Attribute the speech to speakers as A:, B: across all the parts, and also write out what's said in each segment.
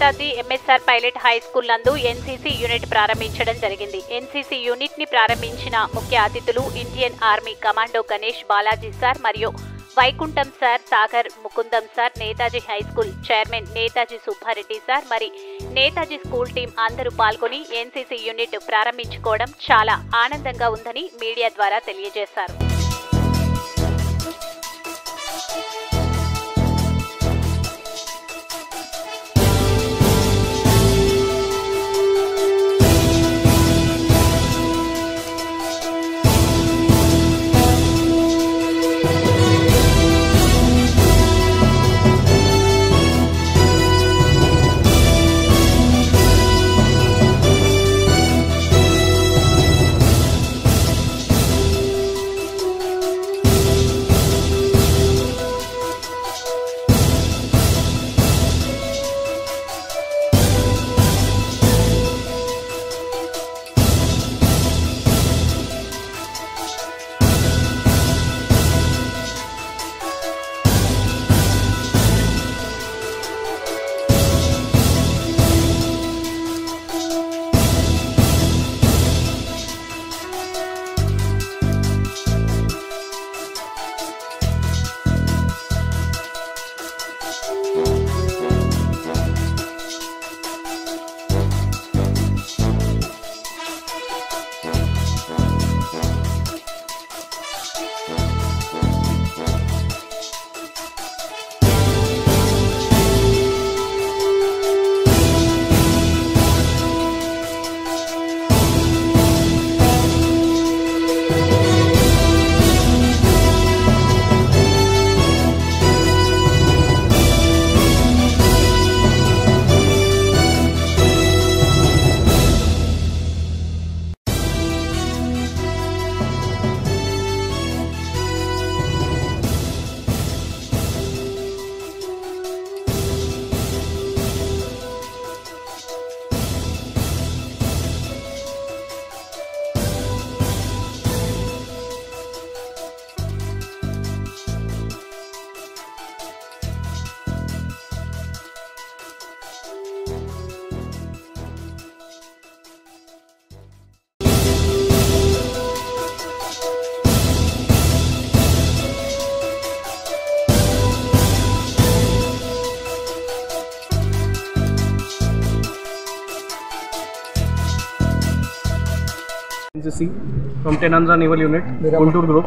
A: Netaji MSR pilot high school నందు NCC unit ప్రారంభించడం జరిగింది. ఎన్సీసీ యూనిట్ ని ప్రారంభించిన ముఖ్య అతిథులు Indian army commando Ganesh Balaji sir మరియు Vaikuntham sir, Sagar Mukundam sir, Netaji high school chairman Netaji Subbareddy sir మరి నేతాజీ స్కూల్ టీం అందరూ పాల్గొని ఎన్సీసీ యూనిట్ ప్రారంభించుకోవడం చాలా ఆనందంగా ఉందని మీడియా ద్వారా తెలియజేశారు.
B: NCC from Tenandra Naval Unit, Guntur Group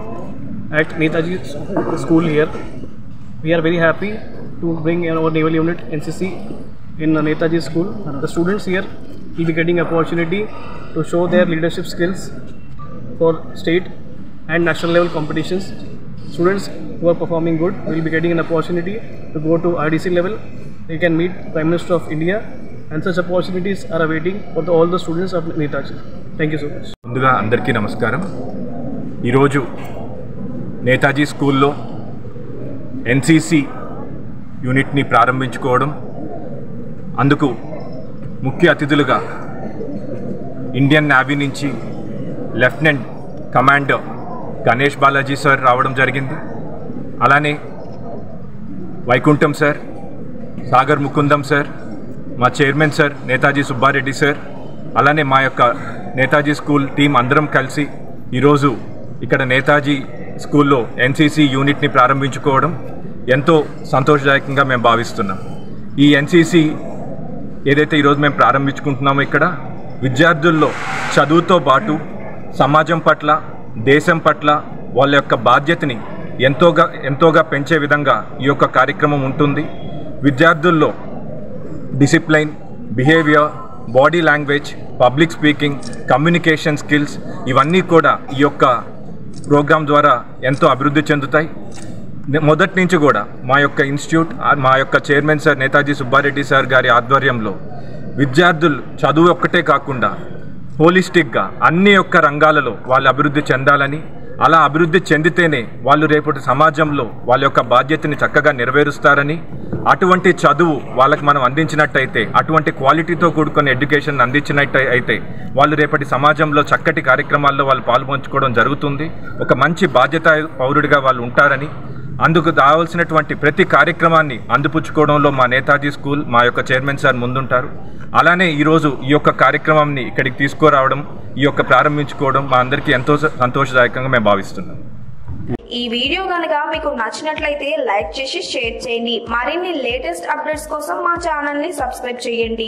B: at Netaji School here. We are very happy to bring our Naval Unit NCC in Netaji School. The students here will be getting opportunity to show their leadership skills for state and national level competitions. Students who are performing good will be getting an opportunity to go to RDC level. They can meet Prime Minister of India, and such opportunities are awaiting for all the students of Netaji. Thank you so much.
C: ముందుగా అందరికీ నమస్కారం. ఈరోజు నేతాజీ స్కూల్లో NCC యూనిట్ని ప్రారంభించుకోవడం, అందుకు ముఖ్య అతిథులుగా Indian navy నుంచి lieutenant commander Ganesh Balaji sir రావడం జరిగింది. అలానే వైకుంఠం సార్, సాగర్ ముకుందం సార్, మా chairman sir Netaji Subbareddy sir, అలానే మా యొక్క నేతాజీ స్కూల్ టీం అందరం కలిసి ఈరోజు ఇక్కడ నేతాజీ స్కూల్లో ఎన్సీసీ యూనిట్ని ప్రారంభించుకోవడం ఎంతో సంతోషదాయకంగా మేము భావిస్తున్నాం. ఈ ఎన్సీసీ ఏదైతే ఈరోజు మేము ప్రారంభించుకుంటున్నామో ఇక్కడ విద్యార్థుల్లో చదువుతో పాటు సమాజం పట్ల, దేశం పట్ల వాళ్ళ యొక్క బాధ్యతని ఎంతోగా పెంచే విధంగా ఈ యొక్క కార్యక్రమం ఉంటుంది. విద్యార్థుల్లో discipline, behaviour, body language, public speaking, communication skills ఇవన్నీ కూడా ఈ యొక్క ప్రోగ్రాం ద్వారా ఎంతో అభివృద్ధి చెందుతాయి. మొదటి నుంచి కూడా మా యొక్క ఇన్స్టిట్యూట్, మా యొక్క chairman sir Netaji Subbareddy sir గారి ఆధ్వర్యంలో విద్యార్థులు చదువు ఒక్కటే కాకుండా హోలిస్టిక్గా అన్ని యొక్క రంగాలలో వాళ్ళు అభివృద్ధి చెందాలని, అలా అభివృద్ధి చెందితేనే వాళ్ళు రేపటి సమాజంలో వాళ్ళ యొక్క బాధ్యతని చక్కగా నెరవేరుస్తారని, అటువంటి చదువు వాళ్ళకి మనం అందించినట్టయితే, అటువంటి క్వాలిటీతో కూడుకున్న ఎడ్యుకేషన్ అందించినట్టయితే వాళ్ళు రేపటి సమాజంలో చక్కటి కార్యక్రమాల్లో వాళ్ళు పాల్పంచుకోవడం జరుగుతుంది. ఒక మంచి బాధ్యత పౌరుడిగా వాళ్ళు ఉంటారని, అందుకు కావాల్సినటువంటి ప్రతి కార్యక్రమాన్ని అందిపుచ్చుకోవడంలో మా నేతాజీ స్కూల్ మా యొక్క చైర్మన్ సార్ ముందుంటారు. అలానే ఈరోజు ఈ యొక్క కార్యక్రమాన్ని ఇక్కడికి తీసుకురావడం, ఈ యొక్క ప్రారంభించుకోవడం మా అందరికీ ఎంతో సంతోషదాయకంగా మేము భావిస్తున్నాం.
D: ఈ వీడియో కనుక మీకు నచ్చినట్లయితే లైక్ చేసి షేర్ చేయండి. మరిన్ని లేటెస్ట్ అప్డేట్స్ కోసం మా ఛానల్ ని సబ్స్క్రైబ్ చేయండి.